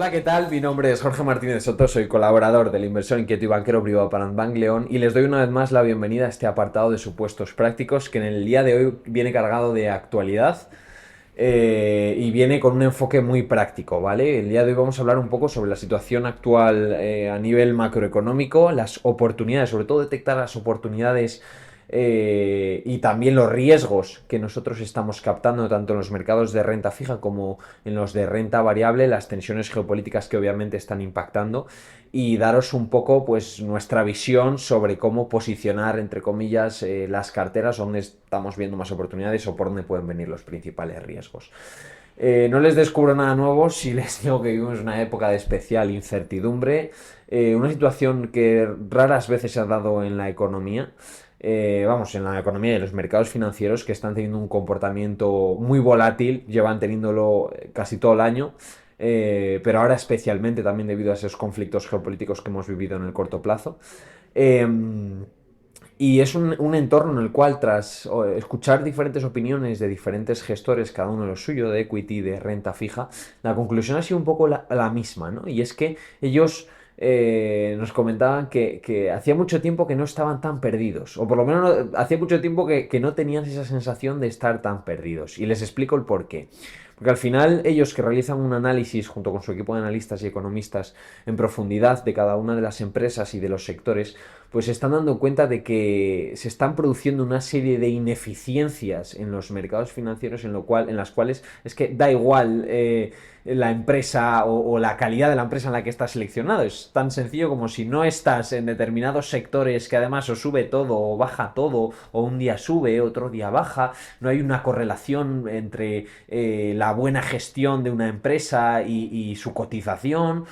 Hola, ¿qué tal? Mi nombre es Jorge Martínez Soto, soy colaborador del inversor inquieto y banquero privado para Bank León y les doy una vez más la bienvenida a este apartado de supuestos prácticos que en el día de hoy viene cargado de actualidad y viene con un enfoque muy práctico, ¿vale? El día de hoy vamos a hablar un poco sobre la situación actual a nivel macroeconómico, las oportunidades, sobre todo detectar las oportunidades y también los riesgos que nosotros estamos captando tanto en los mercados de renta fija como en los de renta variable, las tensiones geopolíticas que obviamente están impactando y daros un poco pues nuestra visión sobre cómo posicionar entre comillas las carteras, donde estamos viendo más oportunidades o por dónde pueden venir los principales riesgos. No les descubro nada nuevo si les digo que vivimos una época de especial incertidumbre, una situación que raras veces se ha dado en la economía. En la economía y los mercados financieros que están teniendo un comportamiento muy volátil, llevan teniéndolo casi todo el año, pero ahora especialmente también debido a esos conflictos geopolíticos que hemos vivido en el corto plazo. Eh, y es un entorno en el cual, tras escuchar diferentes opiniones de diferentes gestores, cada uno lo suyo, de equity, de renta fija, la conclusión ha sido un poco la misma, ¿no? Y es que ellos nos comentaban que hacía mucho tiempo que no estaban tan perdidos, o por lo menos hacía mucho tiempo que no tenían esa sensación de estar tan perdidos. Y les explico el porqué. Porque al final ellos que realizan un análisis junto con su equipo de analistas y economistas en profundidad de cada una de las empresas y de los sectores, pues se están dando cuenta de que se están produciendo una serie de ineficiencias en los mercados financieros en las cuales es que da igual la empresa o la calidad de la empresa en la que estás seleccionado. Es tan sencillo como si no estás en determinados sectores que además o sube todo o baja todo, o un día sube, otro día baja, no hay una correlación entre la buena gestión de una empresa y su cotización.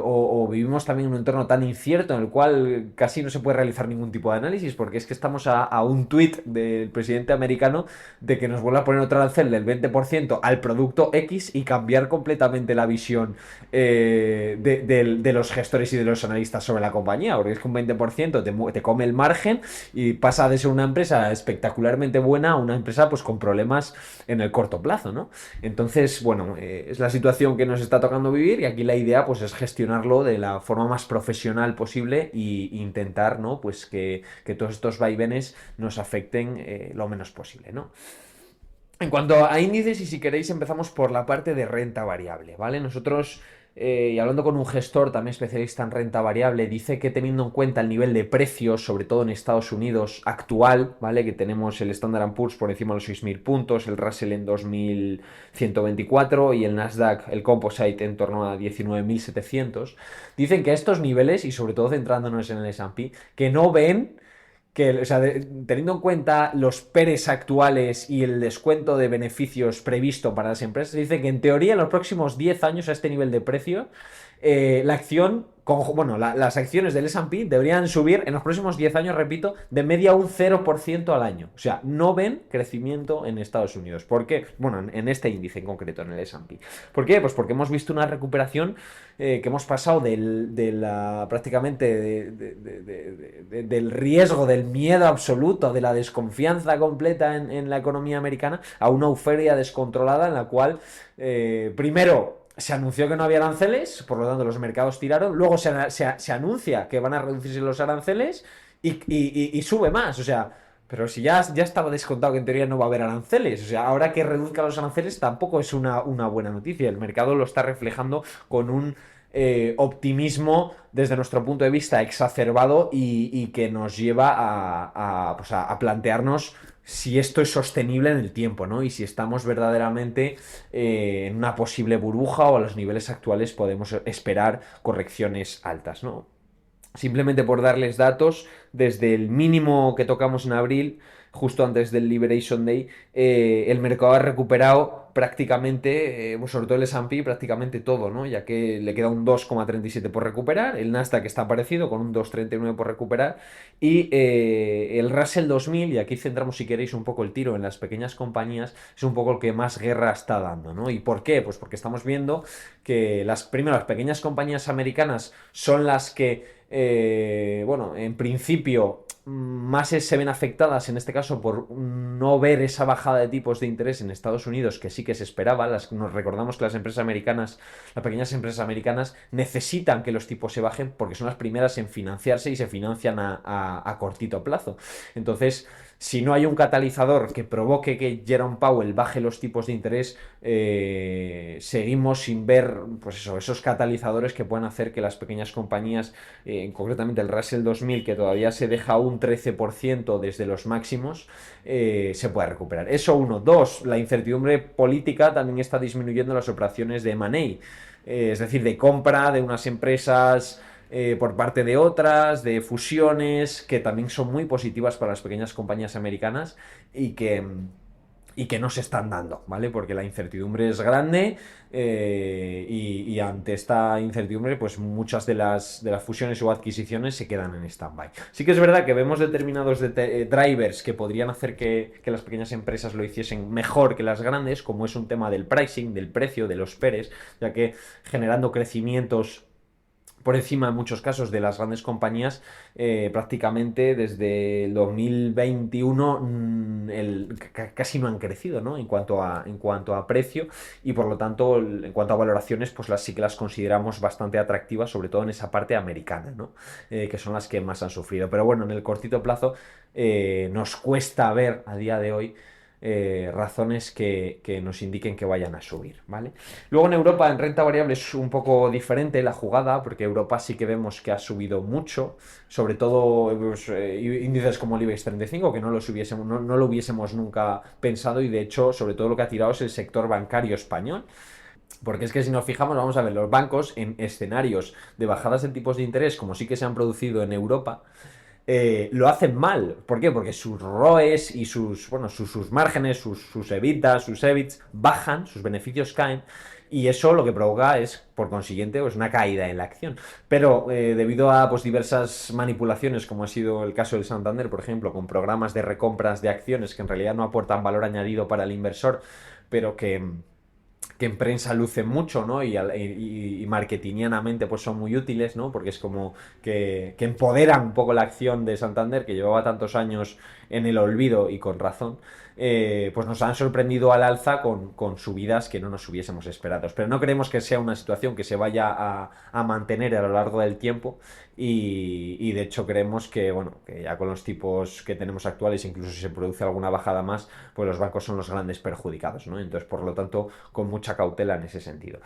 O vivimos también en un entorno tan incierto en el cual casi no se puede realizar ningún tipo de análisis porque es que estamos a un tuit del presidente americano de que nos vuelva a poner otro arancel del 20% al producto X y cambiar completamente la visión de los gestores y de los analistas sobre la compañía, porque es que un 20% te come el margen y pasa de ser una empresa espectacularmente buena a una empresa pues con problemas en el corto plazo, ¿no? Entonces, bueno, es la situación que nos está tocando vivir y aquí la idea pues es gestionarlo de la forma más profesional posible e intentar, ¿no? Pues que todos estos vaivenes nos afecten lo menos posible, ¿no? En cuanto a índices, y si queréis, empezamos por la parte de renta variable, ¿vale? Nosotros, y hablando con un gestor también especialista en renta variable, dice que teniendo en cuenta el nivel de precios, sobre todo en Estados Unidos actual, ¿vale? Que tenemos el Standard Poor's por encima de los 6.000 puntos, el Russell en 2.124 y el Nasdaq, el Composite, en torno a 19.700. Dicen que a estos niveles, y sobre todo centrándonos en el S&P, que no ven que, o sea, teniendo en cuenta los PERES actuales y el descuento de beneficios previsto para las empresas, dice que en teoría en los próximos 10 años a este nivel de precio, la acción, las acciones del S&P deberían subir en los próximos 10 años, repito, de media un 0% al año. O sea, no ven crecimiento en Estados Unidos. ¿Por qué? Bueno, en este índice en concreto, en el S&P. ¿Por qué? Pues porque hemos visto una recuperación que hemos pasado prácticamente del riesgo, del miedo absoluto, de la desconfianza completa en la economía americana a una euforia descontrolada en la cual, primero, se anunció que no había aranceles, por lo tanto los mercados tiraron, luego se anuncia que van a reducirse los aranceles y sube más, o sea, pero si ya estaba descontado que en teoría no va a haber aranceles, o sea, ahora que reduzca los aranceles tampoco es una buena noticia, el mercado lo está reflejando con un optimismo desde nuestro punto de vista exacerbado y que nos lleva a plantearnos si esto es sostenible en el tiempo, ¿no? Y si estamos verdaderamente en una posible burbuja o a los niveles actuales podemos esperar correcciones altas, ¿no? Simplemente por darles datos, desde el mínimo que tocamos en abril, justo antes del Liberation Day, el mercado ha recuperado prácticamente, sobre todo el S&P, prácticamente todo, ¿no? Ya que le queda un 2,37 por recuperar, el Nasdaq está parecido con un 2,39 por recuperar y el Russell 2000, y aquí centramos si queréis un poco el tiro en las pequeñas compañías, es un poco el que más guerra está dando, ¿no? ¿Y por qué? Pues porque estamos viendo que primero las pequeñas compañías americanas son las que en principio más se ven afectadas en este caso por no ver esa bajada de tipos de interés en Estados Unidos, que sí que se esperaba. Nos recordamos que las empresas americanas, las pequeñas empresas americanas, necesitan que los tipos se bajen porque son las primeras en financiarse y se financian a cortito plazo. Entonces, si no hay un catalizador que provoque que Jerome Powell baje los tipos de interés, seguimos sin ver pues eso, esos catalizadores que puedan hacer que las pequeñas compañías, concretamente el Russell 2000, que todavía se deja un 13% desde los máximos, se pueda recuperar. Eso uno. Dos, la incertidumbre política también está disminuyendo las operaciones de M&A, es decir, de compra de unas empresas por parte de otras, de fusiones, que también son muy positivas para las pequeñas compañías americanas y que no se están dando, ¿vale? Porque la incertidumbre es grande y ante esta incertidumbre, pues muchas de las fusiones o adquisiciones se quedan en stand-by. Sí que es verdad que vemos determinados drivers que podrían hacer que las pequeñas empresas lo hiciesen mejor que las grandes, como es un tema del pricing, del precio, de los PERES, ya que generando crecimientos por encima en muchos casos de las grandes compañías, prácticamente desde el 2021 casi no han crecido, ¿no? En cuanto a precio, y por lo tanto en cuanto a valoraciones, pues sí que las consideramos bastante atractivas, sobre todo en esa parte americana, ¿no? Que son las que más han sufrido. Pero bueno, en el cortito plazo nos cuesta ver a día de hoy razones que nos indiquen que vayan a subir, ¿vale? Luego en Europa en renta variable es un poco diferente la jugada, porque Europa sí que vemos que ha subido mucho, sobre todo pues, índices como el IBEX 35, que no lo hubiésemos nunca pensado, y de hecho sobre todo lo que ha tirado es el sector bancario español. Porque es que si nos fijamos, vamos a ver, los bancos en escenarios de bajadas en tipos de interés, como sí que se han producido en Europa, lo hacen mal. ¿Por qué? Porque sus ROEs y sus márgenes, sus EBITDAs, sus EBITs bajan, sus beneficios caen, y eso lo que provoca es, por consiguiente, pues una caída en la acción. Pero debido a pues, diversas manipulaciones, como ha sido el caso del Santander, por ejemplo, con programas de recompras de acciones que en realidad no aportan valor añadido para el inversor, pero que en prensa lucen mucho, ¿no? Y marketingianamente pues son muy útiles, ¿no? Porque es como que empoderan un poco la acción de Santander, que llevaba tantos años en el olvido y con razón, pues nos han sorprendido al alza con subidas que no nos hubiésemos esperado. Pero no creemos que sea una situación que se vaya a mantener a lo largo del tiempo, y de hecho creemos que, bueno, que ya con los tipos que tenemos actuales, incluso si se produce alguna bajada más, pues los bancos son los grandes perjudicados, ¿no? Entonces, por lo tanto, con mucha cautela en ese sentido.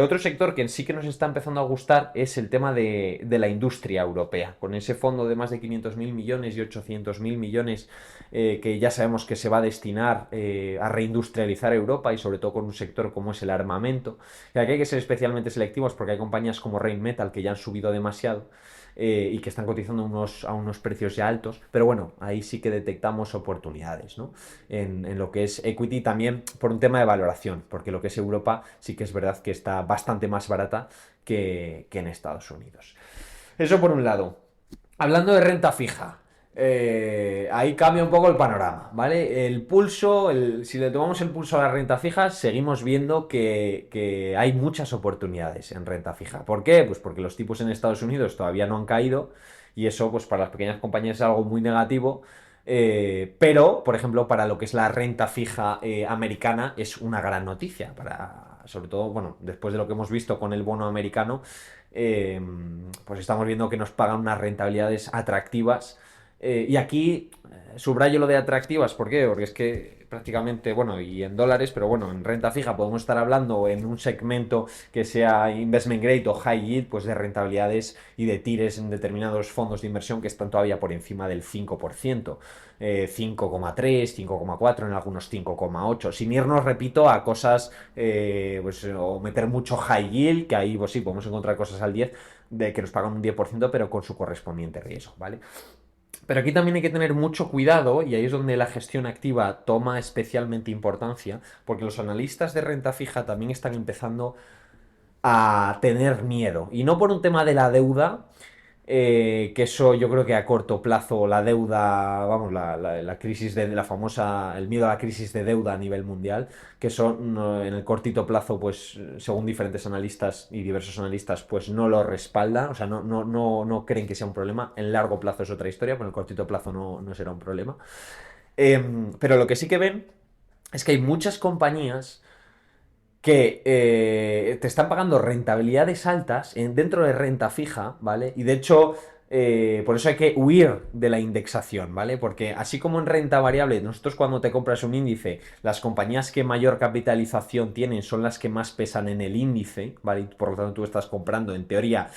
Otro sector que sí que nos está empezando a gustar es el tema de la industria europea, con ese fondo de más de 500.000 millones y 800.000 millones que ya sabemos que se va a destinar a reindustrializar Europa, y sobre todo con un sector como es el armamento. Y aquí hay que ser especialmente selectivos porque hay compañías como Rheinmetall que ya han subido demasiado y que están cotizando a unos precios ya altos, pero bueno, ahí sí que detectamos oportunidades, ¿no? En lo que es equity, también por un tema de valoración, porque lo que es Europa sí que es verdad que está bastante más barata que en Estados Unidos. Eso por un lado. Hablando de renta fija, ahí cambia un poco el panorama, ¿vale? El pulso, si le tomamos el pulso a la renta fija, seguimos viendo que hay muchas oportunidades en renta fija. ¿Por qué? Pues porque los tipos en Estados Unidos todavía no han caído, y eso pues para las pequeñas compañías es algo muy negativo. Pero, por ejemplo, para lo que es la renta fija americana es una gran noticia, sobre todo, bueno, después de lo que hemos visto con el bono americano, eh, pues estamos viendo que nos pagan unas rentabilidades atractivas. Y aquí subrayo lo de atractivas, ¿por qué? Porque es que prácticamente, bueno, y en dólares, pero bueno, en renta fija podemos estar hablando en un segmento que sea investment grade o high yield, pues de rentabilidades y de tires en determinados fondos de inversión que están todavía por encima del 5%, 5,3, 5,4, en algunos 5,8, sin irnos, repito, a cosas, pues, o meter mucho high yield, que ahí, pues sí, podemos encontrar cosas al 10, de que nos pagan un 10%, pero con su correspondiente riesgo, ¿vale? Pero aquí también hay que tener mucho cuidado, y ahí es donde la gestión activa toma especialmente importancia, porque los analistas de renta fija también están empezando a tener miedo. Y no por un tema de la deuda, que eso yo creo que a corto plazo la deuda, vamos, la crisis de la famosa, el miedo a la crisis de deuda a nivel mundial, que eso en el cortito plazo, pues según diferentes analistas y diversos analistas, pues no lo respalda, o sea, no creen que sea un problema. En largo plazo es otra historia, pero en el cortito plazo no será un problema. Pero lo que sí que ven es que hay muchas compañías que te están pagando rentabilidades altas dentro de renta fija, ¿vale? Y de hecho, por eso hay que huir de la indexación, ¿vale? Porque así como en renta variable, nosotros cuando te compras un índice, las compañías que mayor capitalización tienen son las que más pesan en el índice, ¿vale? Y por lo tanto tú estás comprando, en teoría,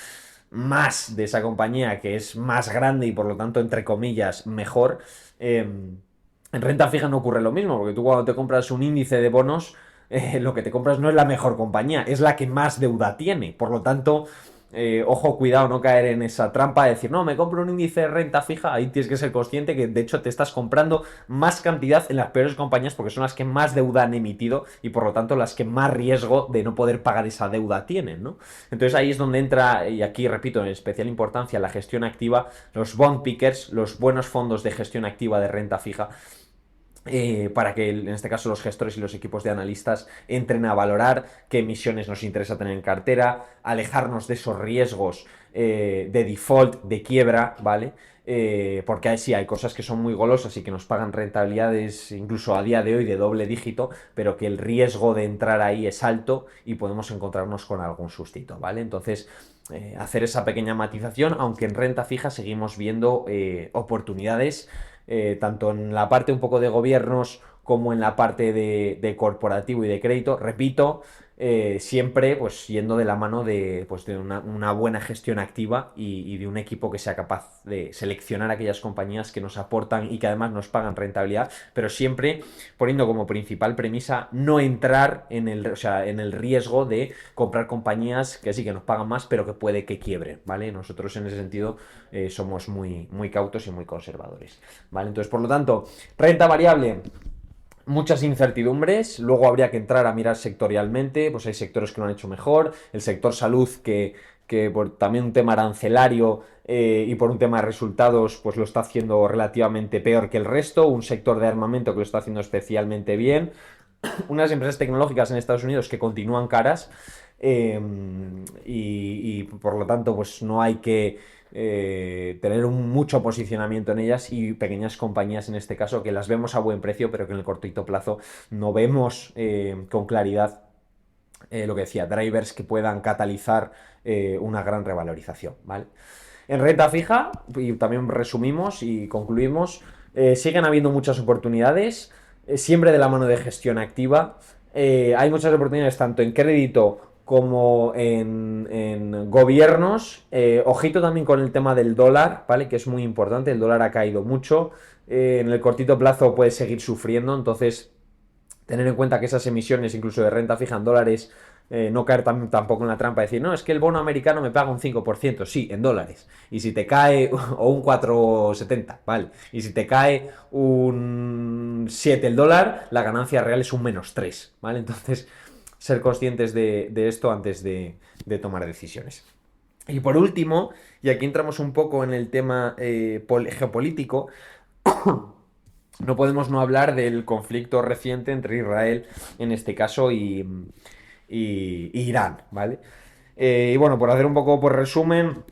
más de esa compañía que es más grande y por lo tanto, entre comillas, mejor. En renta fija no ocurre lo mismo, porque tú cuando te compras un índice de bonos, lo que te compras no es la mejor compañía, es la que más deuda tiene. Por lo tanto, ojo, cuidado, no caer en esa trampa de decir, no, me compro un índice de renta fija. Ahí tienes que ser consciente que de hecho te estás comprando más cantidad en las peores compañías porque son las que más deuda han emitido y por lo tanto las que más riesgo de no poder pagar esa deuda tienen, ¿no? Entonces ahí es donde entra, y aquí repito, en especial importancia, la gestión activa, los bond pickers, los buenos fondos de gestión activa de renta fija, para que en este caso los gestores y los equipos de analistas entren a valorar qué emisiones nos interesa tener en cartera, alejarnos de esos riesgos de default, de quiebra, ¿vale? Porque sí, hay cosas que son muy golosas y que nos pagan rentabilidades incluso a día de hoy de doble dígito, pero que el riesgo de entrar ahí es alto y podemos encontrarnos con algún sustito, ¿vale? Entonces, hacer esa pequeña matización, aunque en renta fija seguimos viendo oportunidades tanto en la parte un poco de gobiernos como en la parte de corporativo y de crédito, repito, siempre pues yendo de la mano de, pues, de una buena gestión activa y de un equipo que sea capaz de seleccionar aquellas compañías que nos aportan y que además nos pagan rentabilidad, pero siempre poniendo como principal premisa no entrar en el, o sea, en el riesgo de comprar compañías que sí que nos pagan más, pero que puede que quiebren, ¿vale? Nosotros en ese sentido somos muy cautos y muy conservadores, ¿vale? Entonces, por lo tanto, renta variable, muchas incertidumbres, luego habría que entrar a mirar sectorialmente, pues hay sectores que lo han hecho mejor, el sector salud que por también un tema arancelario y por un tema de resultados pues lo está haciendo relativamente peor que el resto, un sector de armamento que lo está haciendo especialmente bien, unas empresas tecnológicas en Estados Unidos que continúan caras y por lo tanto pues no hay que tener mucho posicionamiento en ellas y pequeñas compañías en este caso que las vemos a buen precio pero que en el cortito plazo no vemos con claridad lo que decía, drivers que puedan catalizar una gran revalorización, ¿vale? En renta fija, y también resumimos y concluimos, siguen habiendo muchas oportunidades, siempre de la mano de gestión activa. Hay muchas oportunidades tanto en crédito como en gobiernos. Ojito también con el tema del dólar, ¿vale? Que es muy importante, el dólar ha caído mucho. En el cortito plazo puede seguir sufriendo, entonces tener en cuenta que esas emisiones, incluso de renta fija en dólares, no caer tampoco en la trampa de decir, no, es que el bono americano me paga un 5%, sí, en dólares. Y si te cae, o un 4,70, ¿vale? Y si te cae un 7 el dólar, la ganancia real es un -3, ¿vale? Entonces, ser conscientes de esto antes de tomar decisiones. Y por último, y aquí entramos un poco en el tema geopolítico, no podemos no hablar del conflicto reciente entre Israel, en este caso, y Irán, ¿vale? Y bueno, por hacer un poco por resumen,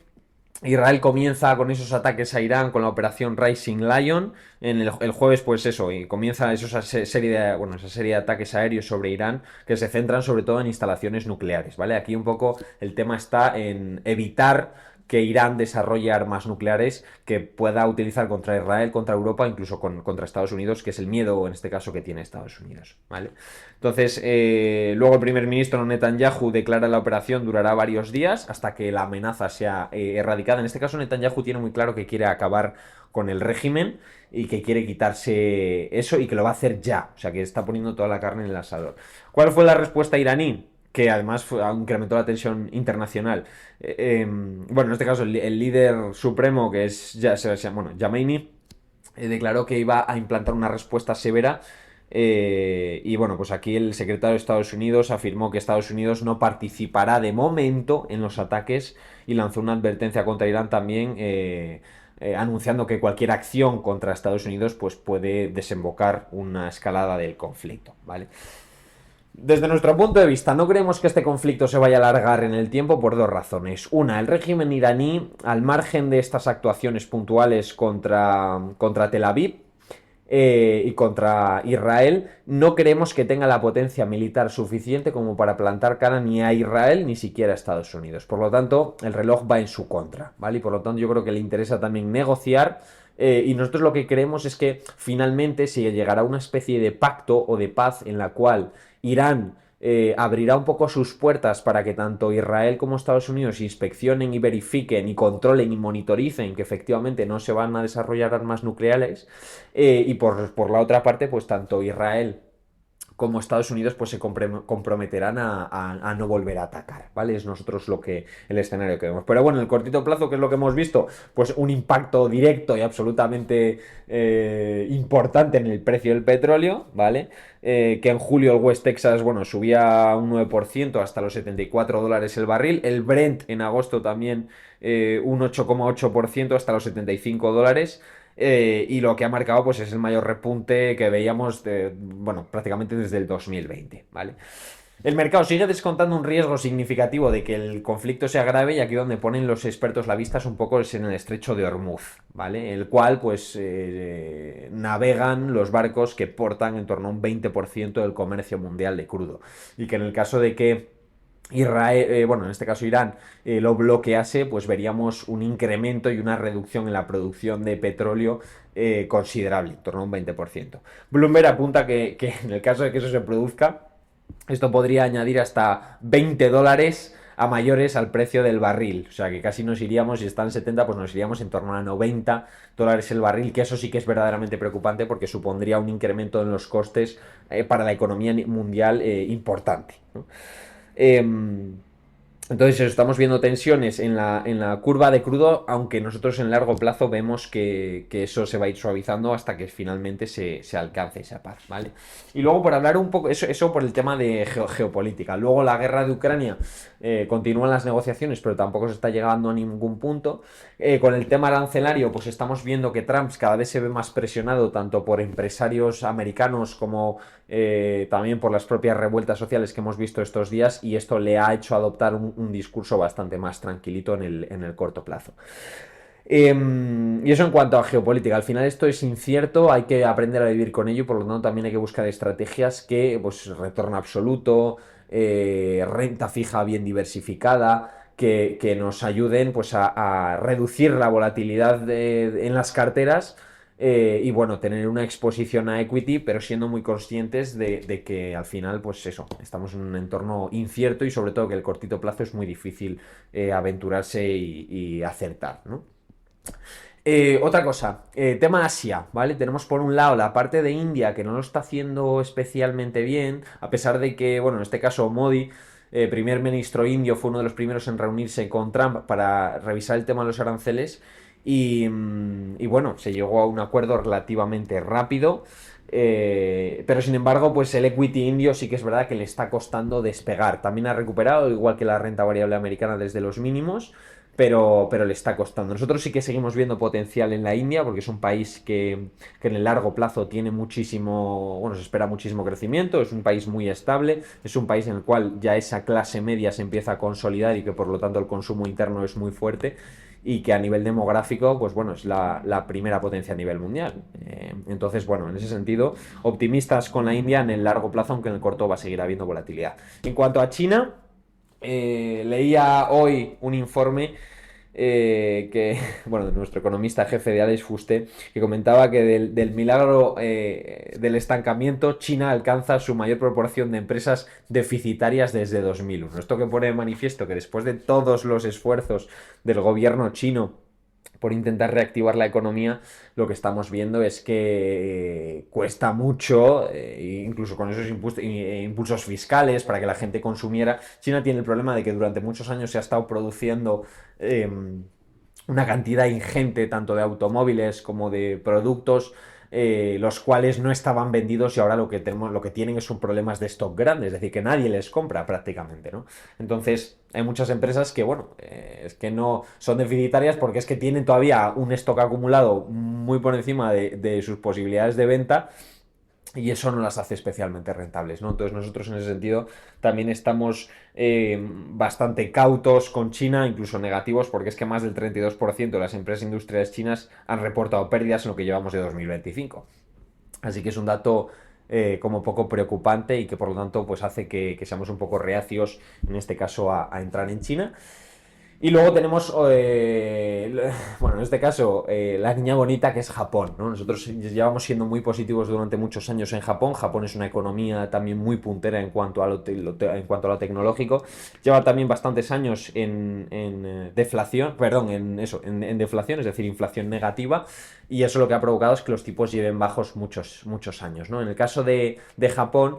Israel comienza con esos ataques a Irán con la operación Rising Lion. El jueves, pues eso, y comienza esa serie de ataques aéreos sobre Irán que se centran sobre todo en instalaciones nucleares, ¿vale? Aquí un poco el tema está en evitar que Irán desarrolle armas nucleares que pueda utilizar contra Israel, contra Europa, incluso contra Estados Unidos, que es el miedo en este caso que tiene Estados Unidos, ¿vale? Entonces, luego el primer ministro Netanyahu declara la operación durará varios días hasta que la amenaza sea erradicada. En este caso, Netanyahu tiene muy claro que quiere acabar con el régimen y que quiere quitarse eso y que lo va a hacer ya. O sea, que está poniendo toda la carne en el asador. ¿Cuál fue la respuesta iraní? Que además incrementó la tensión internacional. Bueno, en este caso, el líder supremo, que es Jameini, declaró que iba a implantar una respuesta severa Y bueno, pues aquí el secretario de Estados Unidos afirmó que Estados Unidos no participará de momento en los ataques y lanzó una advertencia contra Irán también, anunciando que cualquier acción contra Estados Unidos pues puede desembocar una escalada del conflicto, ¿vale? Desde nuestro punto de vista, no creemos que este conflicto se vaya a alargar en el tiempo por dos razones. Una, el régimen iraní, al margen de estas actuaciones puntuales contra Tel Aviv, y contra Israel, no creemos que tenga la potencia militar suficiente como para plantar cara ni a Israel ni siquiera a Estados Unidos. Por lo tanto, el reloj va en su contra, ¿vale? Y por lo tanto, yo creo que le interesa también negociar. Y nosotros lo que creemos es que finalmente se llegará a una especie de pacto o de paz en la cual Irán abrirá un poco sus puertas para que tanto Israel como Estados Unidos inspeccionen y verifiquen y controlen y monitoricen que efectivamente no se van a desarrollar armas nucleares, y por la otra parte pues tanto Israel como Estados Unidos pues se comprometerán a no volver a atacar, ¿vale? Es nosotros el escenario que vemos. Pero bueno, en el cortito plazo, ¿qué es lo que hemos visto? Pues un impacto directo y absolutamente importante en el precio del petróleo, ¿vale? Que en julio el West Texas, bueno, subía un 9% hasta los $74 el barril. El Brent en agosto también un 8,8% hasta los $75. Y lo que ha marcado pues es el mayor repunte que veíamos bueno, prácticamente desde el 2020, ¿vale? El mercado sigue descontando un riesgo significativo de que el conflicto se agrave y aquí donde ponen los expertos la vista es un poco en el estrecho de Hormuz, ¿vale? El cual pues navegan los barcos que portan en torno a un 20% del comercio mundial de crudo y que en el caso de que Israel, bueno, en este caso Irán, lo bloquease, pues veríamos un incremento y una reducción en la producción de petróleo considerable, en torno a un 20%. Bloomberg apunta que en el caso de que eso se produzca, esto podría añadir hasta $20 a mayores al precio del barril. O sea que casi nos iríamos, si está en 70, pues nos iríamos en torno a $90 el barril, que eso sí que es verdaderamente preocupante porque supondría un incremento en los costes para la economía mundial importante, ¿no? Eh, entonces estamos viendo tensiones en la curva de crudo, aunque nosotros en largo plazo vemos que eso se va a ir suavizando hasta que finalmente se alcance esa paz, ¿vale? Y luego por hablar un poco, eso por el tema de geopolítica. Luego la guerra de Ucrania, continúan las negociaciones, pero tampoco se está llegando a ningún punto. Con el tema arancelario, pues estamos viendo que Trump cada vez se ve más presionado tanto por empresarios americanos como también por las propias revueltas sociales que hemos visto estos días, y esto le ha hecho adoptar un discurso bastante más tranquilito en el corto plazo. Y eso en cuanto a geopolítica. Al final esto es incierto, hay que aprender a vivir con ello, por lo tanto también hay que buscar estrategias que, pues, retorno absoluto, renta fija bien diversificada, que nos ayuden pues a reducir la volatilidad en las carteras, y bueno, tener una exposición a equity, pero siendo muy conscientes de que al final, pues eso, estamos en un entorno incierto y sobre todo que el cortito plazo es muy difícil aventurarse y acertar, ¿no? Otra cosa, tema Asia, ¿vale? Tenemos por un lado la parte de India que no lo está haciendo especialmente bien, a pesar de que, bueno, en este caso Modi, primer ministro indio, fue uno de los primeros en reunirse con Trump para revisar el tema de los aranceles y bueno, se llegó a un acuerdo relativamente rápido. Pero sin embargo, pues el equity indio sí que es verdad que le está costando despegar. También ha recuperado, igual que la renta variable americana, desde los mínimos, pero le está costando. Nosotros sí que seguimos viendo potencial en la India, porque es un país que en el largo plazo tiene muchísimo, bueno, se espera muchísimo crecimiento, es un país muy estable, es un país en el cual ya esa clase media se empieza a consolidar y que por lo tanto el consumo interno es muy fuerte y que a nivel demográfico, pues bueno, es la primera potencia a nivel mundial. Entonces, bueno, en ese sentido, optimistas con la India en el largo plazo, aunque en el corto va a seguir habiendo volatilidad. En cuanto a China, leía hoy un informe bueno, de nuestro economista jefe de Alex Fuste, que comentaba que del milagro del estancamiento, China alcanza su mayor proporción de empresas deficitarias desde 2001. Esto que pone de manifiesto que después de todos los esfuerzos del gobierno chino por intentar reactivar la economía, lo que estamos viendo es que cuesta mucho, incluso con esos impulsos fiscales para que la gente consumiera. China tiene el problema de que durante muchos años se ha estado produciendo una cantidad ingente tanto de automóviles como de productos los cuales no estaban vendidos y ahora lo que tienen son problemas de stock grandes, es decir, que nadie les compra prácticamente, ¿no? Entonces, hay muchas empresas que, bueno, es que no son deficitarias porque es que tienen todavía un stock acumulado muy por encima de sus posibilidades de venta y eso no las hace especialmente rentables, ¿no? Entonces nosotros en ese sentido también estamos bastante cautos con China, incluso negativos, porque es que más del 32% de las empresas industriales chinas han reportado pérdidas en lo que llevamos de 2025. Así que es un dato como poco preocupante y que por lo tanto pues hace que seamos un poco reacios en este caso a entrar en China. Y luego tenemos, bueno, en este caso, la niña bonita que es Japón, ¿no? Nosotros llevamos siendo muy positivos durante muchos años en Japón. Japón es una economía también muy puntera en cuanto a en cuanto a lo tecnológico. Lleva también bastantes años en deflación, perdón, en deflación, es decir, inflación negativa. Y eso lo que ha provocado es que los tipos lleven bajos muchos años, ¿no? En el caso de Japón,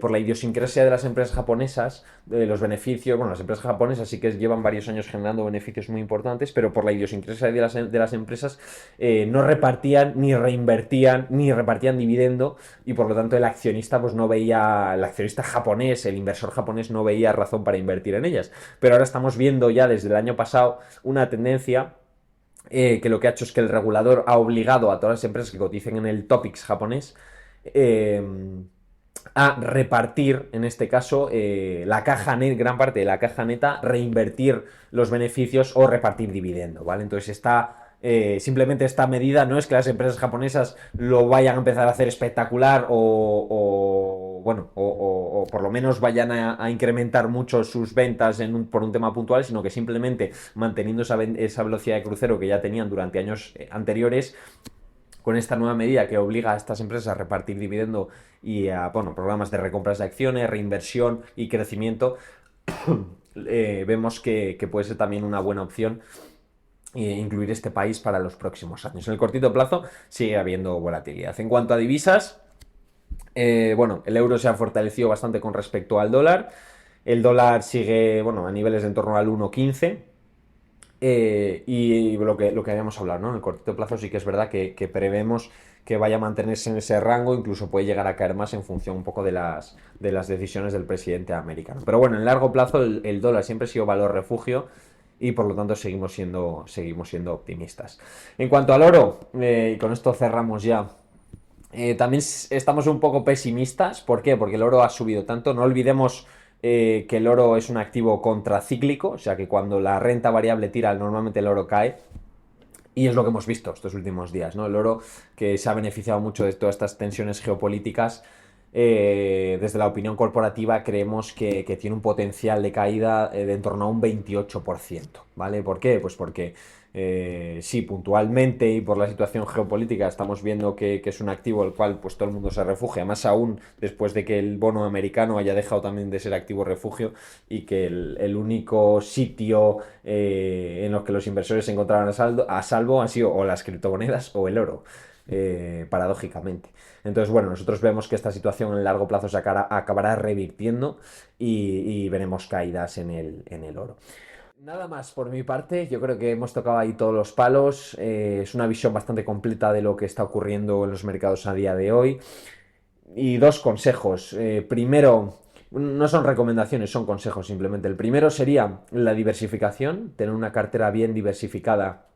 por la idiosincrasia de las empresas japonesas, de los beneficios, bueno, las empresas japonesas sí que llevan varios años generando beneficios muy importantes, pero por la idiosincrasia de las empresas no repartían, ni reinvertían, ni repartían dividendo y por lo tanto el accionista pues no veía, el accionista japonés, el inversor japonés no veía razón para invertir en ellas. Pero ahora estamos viendo ya desde el año pasado una tendencia que lo que ha hecho es que el regulador ha obligado a todas las empresas que coticen en el TOPIX japonés a repartir, en este caso, la caja neta, gran parte de la caja neta, reinvertir los beneficios o repartir dividendo, ¿vale? Entonces simplemente esta medida no es que las empresas japonesas lo vayan a empezar a hacer espectacular bueno, o por lo menos vayan a incrementar mucho sus ventas por un tema puntual, sino que simplemente manteniendo esa velocidad de crucero que ya tenían durante años anteriores, con esta nueva medida que obliga a estas empresas a repartir dividendo y a, bueno, programas de recompras de acciones, reinversión y crecimiento, vemos que puede ser también una buena opción incluir este país para los próximos años. En el cortito plazo sigue habiendo volatilidad. En cuanto a divisas, bueno, el euro se ha fortalecido bastante con respecto al dólar. El dólar sigue, bueno, a niveles de en torno al 1,15. Y lo que habíamos hablado, ¿no? En el cortito plazo sí que es verdad que prevemos que vaya a mantenerse en ese rango, incluso puede llegar a caer más en función un poco de las decisiones del presidente americano. Pero bueno, en largo plazo el dólar siempre ha sido valor refugio y por lo tanto seguimos siendo optimistas. En cuanto al oro, y con esto cerramos ya. También estamos un poco pesimistas. ¿Por qué? Porque el oro ha subido tanto. No olvidemos que el oro es un activo contracíclico, o sea que cuando la renta variable tira, normalmente el oro cae. Y es lo que hemos visto estos últimos días, ¿no? El oro que se ha beneficiado mucho de todas estas tensiones geopolíticas. Desde la opinión corporativa creemos que tiene un potencial de caída de en torno a un 28%, ¿vale? ¿Por qué? Pues porque sí, puntualmente y por la situación geopolítica estamos viendo que es un activo el cual pues todo el mundo se refugia, más aún después de que el bono americano haya dejado también de ser activo refugio y que el único sitio en los que los inversores se encontraban a salvo han sido o las criptomonedas o el oro. Paradójicamente. Entonces, bueno, nosotros vemos que esta situación en el largo plazo se acabará revirtiendo y veremos caídas en el oro. Nada más por mi parte, yo creo que hemos tocado ahí todos los palos, es una visión bastante completa de lo que está ocurriendo en los mercados a día de hoy. Y dos consejos. Primero, no son recomendaciones, son consejos simplemente. El primero sería la diversificación, tener una cartera bien diversificada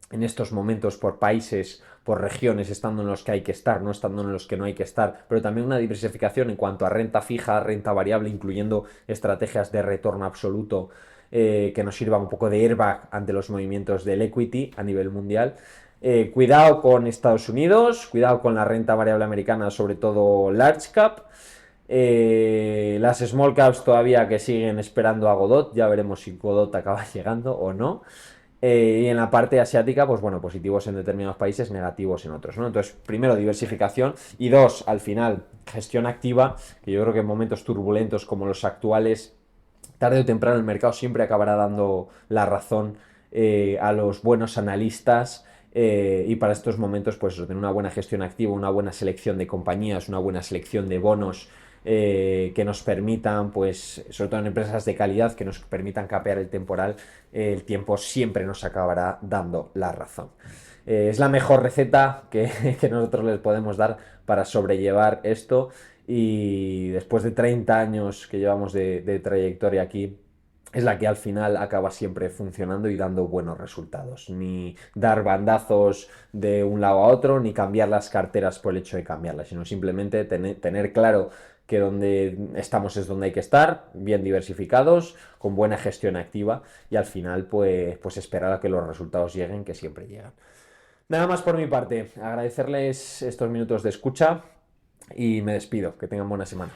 en estos momentos por países, por regiones, estando en los que hay que estar, no estando en los que no hay que estar, pero también una diversificación en cuanto a renta fija, renta variable, incluyendo estrategias de retorno absoluto que nos sirvan un poco de airbag ante los movimientos del equity a nivel mundial. Cuidado con Estados Unidos, cuidado con la renta variable americana, sobre todo large cap. Las small caps todavía que siguen esperando a Godot, ya veremos si Godot acaba llegando o no. Y en la parte asiática, pues bueno, positivos en determinados países, negativos en otros, ¿no? Entonces, primero, diversificación y dos, al final, gestión activa, que yo creo que en momentos turbulentos como los actuales, tarde o temprano el mercado siempre acabará dando la razón a los buenos analistas. Y para estos momentos, pues tener una buena gestión activa, una buena selección de compañías, una buena selección de bonos que nos permitan, pues, sobre todo en empresas de calidad, que nos permitan capear el temporal, el tiempo siempre nos acabará dando la razón. Es la mejor receta que nosotros les podemos dar para sobrellevar esto y después de 30 años que llevamos de trayectoria aquí, es la que al final acaba siempre funcionando y dando buenos resultados. Ni dar bandazos de un lado a otro, ni cambiar las carteras por el hecho de cambiarlas, sino simplemente tener claro que donde estamos es donde hay que estar, bien diversificados, con buena gestión activa y al final pues esperar a que los resultados lleguen, que siempre llegan. Nada más por mi parte, agradecerles estos minutos de escucha y me despido. Que tengan buena semana.